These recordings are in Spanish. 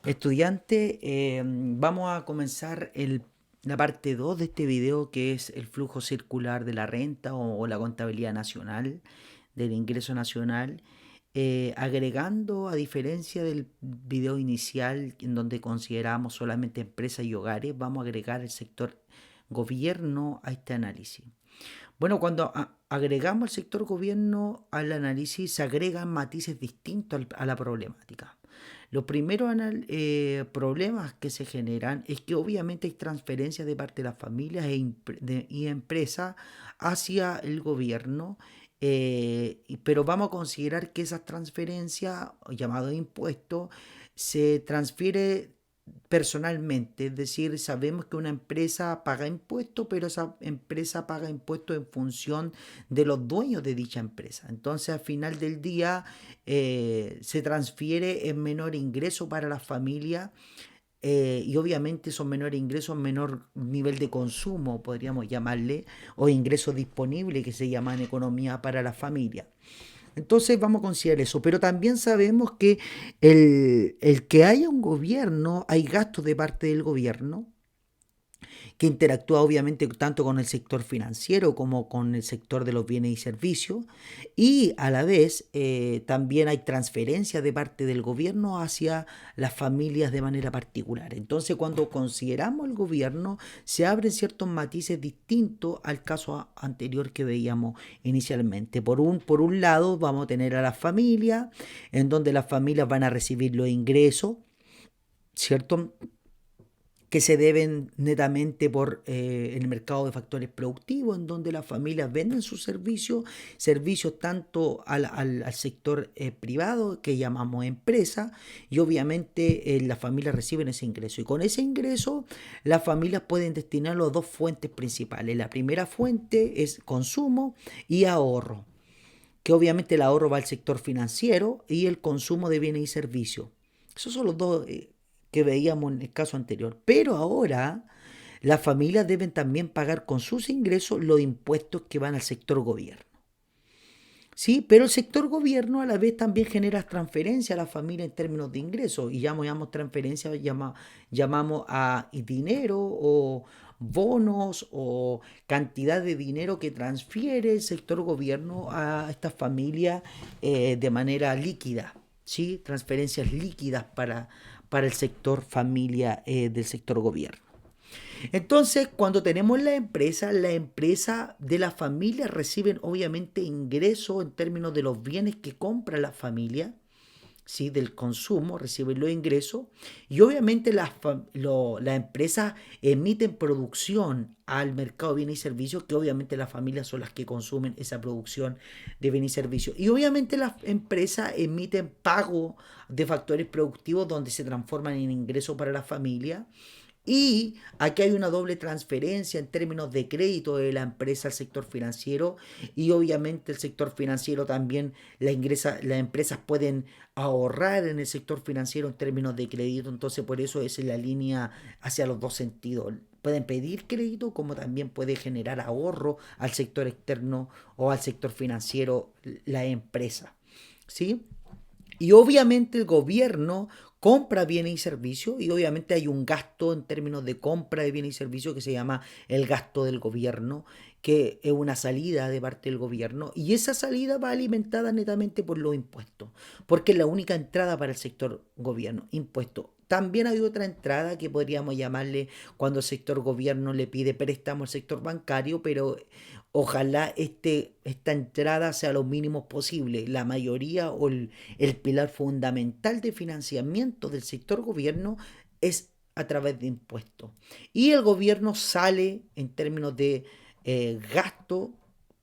Estudiante, vamos a comenzar la parte 2 de este video que es el flujo circular de la renta o la contabilidad nacional, del ingreso nacional, agregando a diferencia del video inicial en donde consideramos solamente empresas y hogares, vamos a agregar el sector gobierno a este análisis. Bueno, cuando agregamos el sector gobierno al análisis, se agregan matices distintos a la problemática. Los primeros problemas que se generan es que obviamente hay transferencias de parte de las familias y empresas hacia el gobierno, pero vamos a considerar que esas transferencias, llamados impuestos, se transfiere personalmente, es decir, sabemos que una empresa paga impuestos, pero esa empresa paga impuestos en función de los dueños de dicha empresa. Entonces, al final del día, se transfiere en menor ingreso para la familia, y obviamente son menores ingresos, menor nivel de consumo, podríamos llamarle, o ingresos disponibles que se llama en economía para la familia. Entonces vamos a considerar eso, pero también sabemos que el que haya un gobierno, hay gastos de parte del gobierno, que interactúa obviamente tanto con el sector financiero como con el sector de los bienes y servicios, y a la vez también hay transferencias de parte del gobierno hacia las familias de manera particular. Entonces, cuando consideramos el gobierno, se abren ciertos matices distintos al caso anterior que veíamos inicialmente. Por un lado, vamos a tener a las familias, en donde las familias van a recibir los ingresos, ¿cierto? Que se deben netamente por el mercado de factores productivos, en donde las familias venden sus servicios, servicios tanto al sector privado, que llamamos empresa, y obviamente las familias reciben ese ingreso. Y con ese ingreso, las familias pueden destinarlo a dos fuentes principales. La primera fuente es consumo y ahorro, que obviamente el ahorro va al sector financiero y el consumo de bienes y servicios. Esos son los dos que veíamos en el caso anterior. Pero ahora las familias deben también pagar con sus ingresos los impuestos que van al sector gobierno. Sí, pero el sector gobierno a la vez también genera transferencias a la familia en términos de ingresos. Y llamamos transferencias, llamamos a dinero o bonos o cantidad de dinero que transfiere el sector gobierno a estas familias de manera líquida. ¿Sí? Transferencias líquidas para el sector familia del sector gobierno. Entonces, cuando tenemos la empresa de la familia reciben obviamente ingresos en términos de los bienes que compra la familia, ¿sí? Del consumo, reciben los ingresos y obviamente las empresas emiten producción al mercado de bienes y servicios, que obviamente las familias son las que consumen esa producción de bienes y servicios. Y obviamente las empresas emiten pago de factores productivos donde se transforman en ingresos para la familia, y aquí hay una doble transferencia en términos de crédito de la empresa al sector financiero, y obviamente el sector financiero también las empresas pueden ahorrar en el sector financiero en términos de crédito. Entonces por eso es la línea hacia los dos sentidos. Pueden pedir crédito como también puede generar ahorro al sector externo o al sector financiero la empresa. ¿Sí? Y obviamente el gobierno compra bienes y servicios, y obviamente hay un gasto en términos de compra de bienes y servicios que se llama el gasto del gobierno, que es una salida de parte del gobierno, y esa salida va alimentada netamente por los impuestos, porque es la única entrada para el sector gobierno, impuestos. También hay otra entrada que podríamos llamarle cuando el sector gobierno le pide préstamo al sector bancario, pero ojalá esta entrada sea lo mínimo posible. La mayoría o el pilar fundamental de financiamiento del sector gobierno es a través de impuestos. Y el gobierno sale en términos de gasto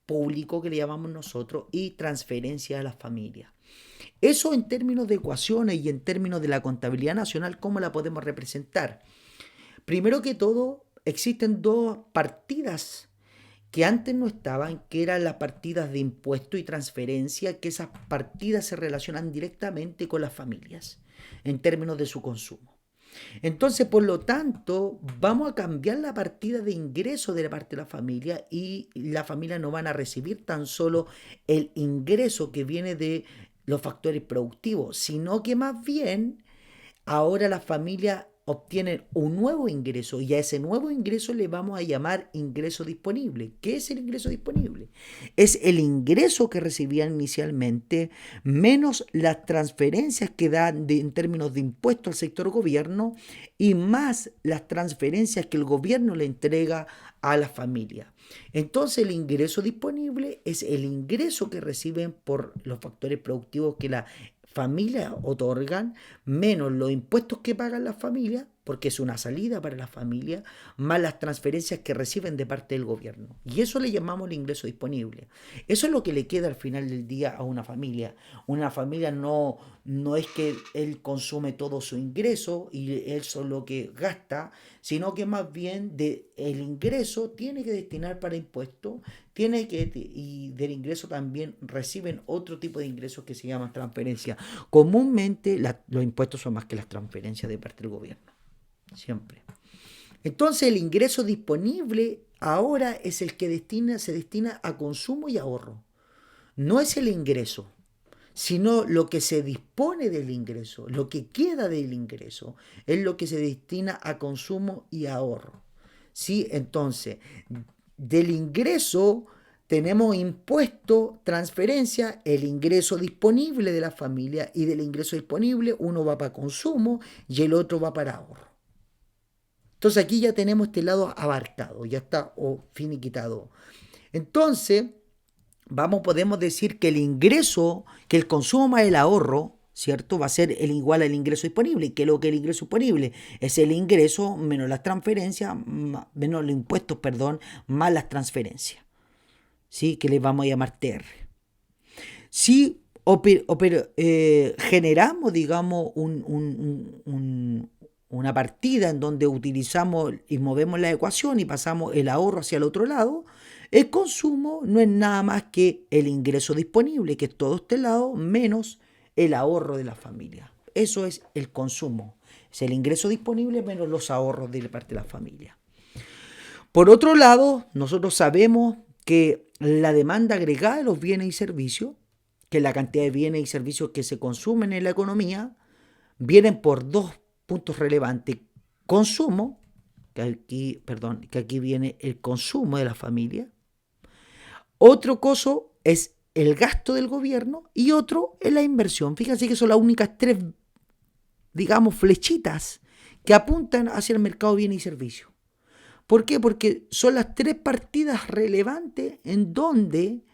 público, que le llamamos nosotros, y transferencia a las familias. Eso en términos de ecuaciones y en términos de la contabilidad nacional, ¿cómo la podemos representar? Primero que todo, existen dos partidas que antes no estaban, que eran las partidas de impuesto y transferencia, que esas partidas se relacionan directamente con las familias en términos de su consumo. Entonces, por lo tanto, vamos a cambiar la partida de ingreso de la parte de la familia, y la familia no van a recibir tan solo el ingreso que viene de los factores productivos, sino que más bien ahora las familias obtienen un nuevo ingreso y a ese nuevo ingreso le vamos a llamar ingreso disponible. ¿Qué es el ingreso disponible? Es el ingreso que recibían inicialmente menos las transferencias que dan en términos de impuestos al sector gobierno y más las transferencias que el gobierno le entrega a la familia. Entonces el ingreso disponible es el ingreso que reciben por los factores productivos que la familias otorgan, menos los impuestos que pagan las familias, porque es una salida para las familias, más las transferencias que reciben de parte del gobierno. Y eso le llamamos el ingreso disponible. Eso es lo que le queda al final del día a una familia. Una familia no es que él consume todo su ingreso y eso es lo que gasta, sino que más bien el ingreso tiene que destinar para impuestos, y del ingreso también reciben otro tipo de ingresos que se llaman transferencias. Comúnmente los impuestos son más que las transferencias de parte del gobierno, siempre. Entonces el ingreso disponible ahora es el que se destina a consumo y ahorro. No es el ingreso, sino lo que se dispone del ingreso, lo que queda del ingreso, es lo que se destina a consumo y ahorro. ¿Sí? Entonces, del ingreso tenemos impuesto, transferencia, el ingreso disponible de la familia y del ingreso disponible uno va para consumo y el otro va para ahorro. Entonces aquí ya tenemos este lado abarcado, ya está finiquitado. Entonces, podemos decir que el ingreso, que el consumo más el ahorro, ¿cierto? Va a ser el igual al ingreso disponible. ¿Y qué es lo que es el ingreso disponible? Es el ingreso menos las transferencias, menos los impuestos, perdón, más las transferencias, ¿sí? Que les vamos a llamar TR. Si generamos, digamos, una partida en donde utilizamos y movemos la ecuación y pasamos el ahorro hacia el otro lado, el consumo no es nada más que el ingreso disponible, que es todo este lado, menos el ahorro de la familia. Eso es el consumo. Es el ingreso disponible menos los ahorros de parte de la familia. Por otro lado, nosotros sabemos que la demanda agregada de los bienes y servicios, que es la cantidad de bienes y servicios que se consumen en la economía, vienen por dos puntos relevantes. Consumo, que aquí viene el consumo de la familia. Otro coso es el gasto del gobierno y otro es la inversión. Fíjense que son las únicas tres, digamos, flechitas que apuntan hacia el mercado de bienes y servicios. ¿Por qué? Porque son las tres partidas relevantes en donde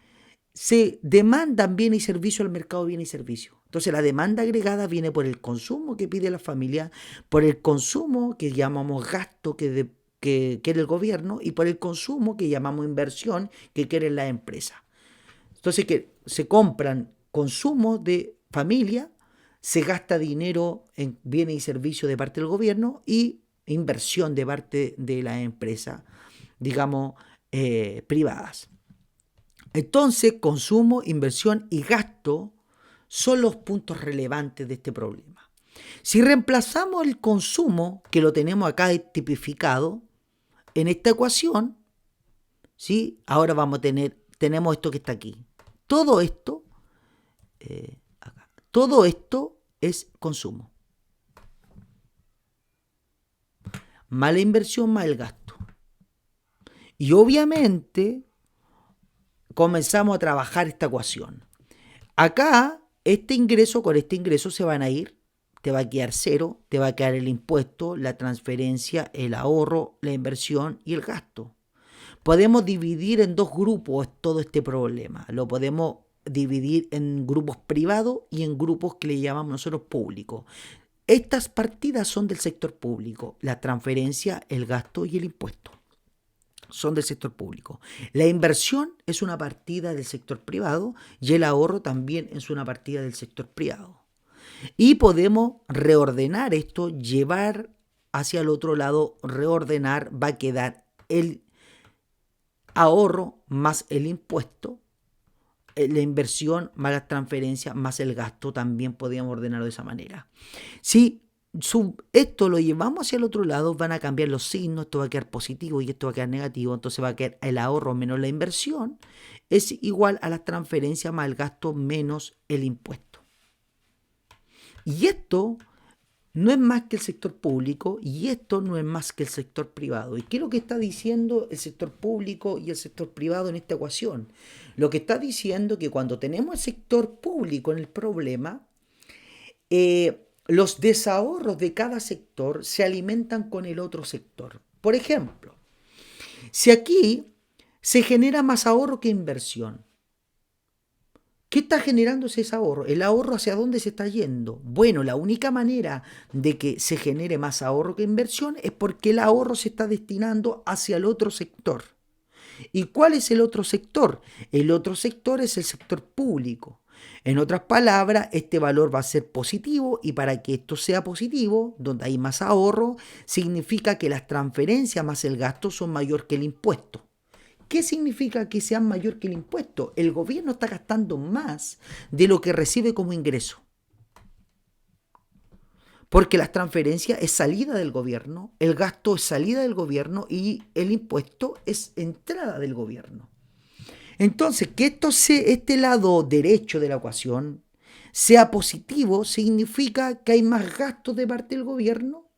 se demandan bienes y servicios al mercado de bienes y servicios. Entonces la demanda agregada viene por el consumo que pide la familia, por el consumo que llamamos gasto que quiere el gobierno y por el consumo que llamamos inversión que quieren las empresas. Entonces que se compran consumos de familia, se gasta dinero en bienes y servicios de parte del gobierno y inversión de parte de las empresas, digamos, privadas. Entonces, consumo, inversión y gasto son los puntos relevantes de este problema. Si reemplazamos el consumo, que lo tenemos acá tipificado, en esta ecuación, ¿sí? Ahora tenemos esto que está aquí. Todo esto, todo esto es consumo. Más la inversión, más el gasto. Y obviamente comenzamos a trabajar esta ecuación. Acá, con este ingreso se van a ir, te va a quedar cero, te va a quedar el impuesto, la transferencia, el ahorro, la inversión y el gasto. Podemos dividir en dos grupos todo este problema. Lo podemos dividir en grupos privados y en grupos que le llamamos nosotros públicos. Estas partidas son del sector público, la transferencia, el gasto y el impuesto son del sector público. La inversión es una partida del sector privado y el ahorro también es una partida del sector privado. Y podemos reordenar esto, llevar hacia el otro lado, reordenar, va a quedar el ahorro más el impuesto, la inversión más las transferencias más el gasto, también podríamos ordenarlo de esa manera. Si esto lo llevamos hacia el otro lado, van a cambiar los signos, esto va a quedar positivo y esto va a quedar negativo, entonces va a quedar el ahorro menos la inversión, es igual a las transferencias más el gasto menos el impuesto. Y esto no es más que el sector público y esto no es más que el sector privado. ¿Y qué es lo que está diciendo el sector público y el sector privado en esta ecuación? Lo que está diciendo que cuando tenemos el sector público en el problema, los desahorros de cada sector se alimentan con el otro sector. Por ejemplo, si aquí se genera más ahorro que inversión, ¿qué está generando ese ahorro? ¿El ahorro hacia dónde se está yendo? Bueno, la única manera de que se genere más ahorro que inversión es porque el ahorro se está destinando hacia el otro sector. ¿Y cuál es el otro sector? El otro sector es el sector público. En otras palabras, este valor va a ser positivo y para que esto sea positivo, donde hay más ahorro, significa que las transferencias más el gasto son mayor que el impuesto. ¿Qué significa que sean mayor que el impuesto? El gobierno está gastando más de lo que recibe como ingreso. Porque las transferencias es salida del gobierno, el gasto es salida del gobierno y el impuesto es entrada del gobierno. Entonces, que este lado derecho de la ecuación sea positivo significa que hay más gastos de parte del gobierno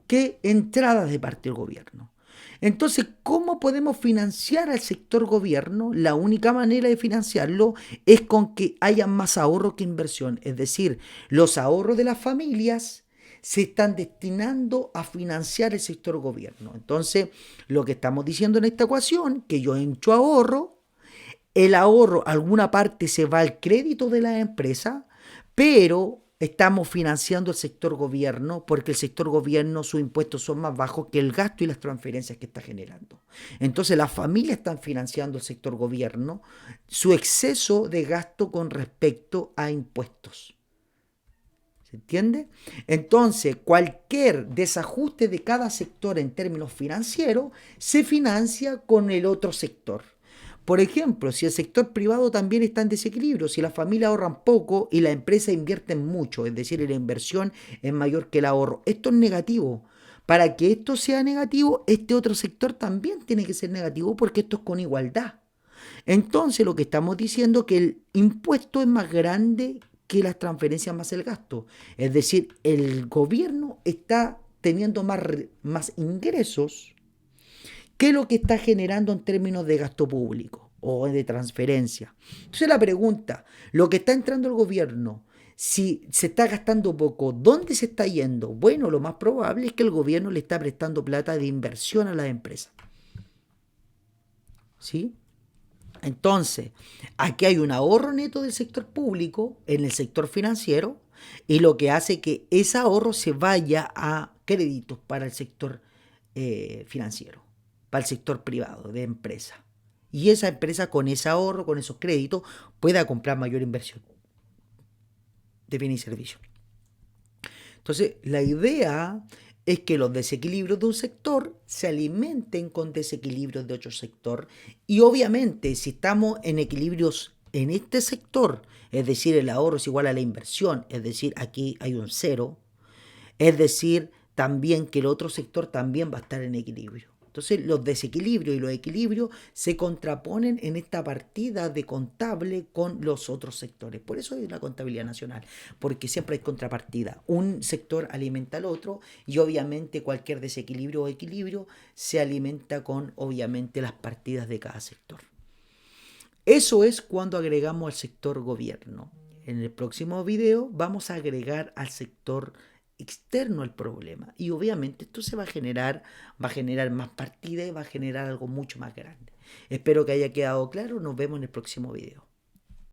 que entradas de parte del gobierno. Entonces, ¿cómo podemos financiar al sector gobierno? La única manera de financiarlo es con que haya más ahorro que inversión. Es decir, los ahorros de las familias se están destinando a financiar el sector gobierno. Entonces, lo que estamos diciendo en esta ecuación, que yo hecho ahorro, el ahorro, alguna parte se va al crédito de la empresa, pero estamos financiando el sector gobierno porque el sector gobierno sus impuestos son más bajos que el gasto y las transferencias que está generando. Entonces las familias están financiando el sector gobierno su exceso de gasto con respecto a impuestos. ¿Se entiende? Entonces, cualquier desajuste de cada sector en términos financieros se financia con el otro sector. Por ejemplo, si el sector privado también está en desequilibrio, si las familias ahorran poco y la empresa invierte mucho, es decir, la inversión es mayor que el ahorro, esto es negativo. Para que esto sea negativo, este otro sector también tiene que ser negativo porque esto es con igualdad. Entonces, lo que estamos diciendo es que el impuesto es más grande que las transferencias más el gasto. Es decir, el gobierno está teniendo más ingresos que lo que está generando en términos de gasto público o de transferencia. Entonces la pregunta, lo que está entrando el gobierno, si se está gastando poco, ¿dónde se está yendo? Bueno, lo más probable es que el gobierno le está prestando plata de inversión a las empresas. ¿Sí? Entonces, aquí hay un ahorro neto del sector público en el sector financiero y lo que hace que ese ahorro se vaya a créditos para el sector financiero, para el sector privado de empresa. Y esa empresa con ese ahorro, con esos créditos, pueda comprar mayor inversión de bienes y servicios. Entonces, la idea es que los desequilibrios de un sector se alimenten con desequilibrios de otro sector y obviamente si estamos en equilibrios en este sector, es decir, el ahorro es igual a la inversión, es decir, aquí hay un cero, es decir, también que el otro sector también va a estar en equilibrio. Entonces los desequilibrios y los equilibrios se contraponen en esta partida de contable con los otros sectores. Por eso es la contabilidad nacional, porque siempre hay contrapartida. Un sector alimenta al otro y obviamente cualquier desequilibrio o equilibrio se alimenta con obviamente las partidas de cada sector. Eso es cuando agregamos al sector gobierno. En el próximo video vamos a agregar al sector externo al problema y obviamente esto va a generar más partidas y va a generar algo mucho más grande. Espero que haya quedado claro, nos vemos en el próximo video.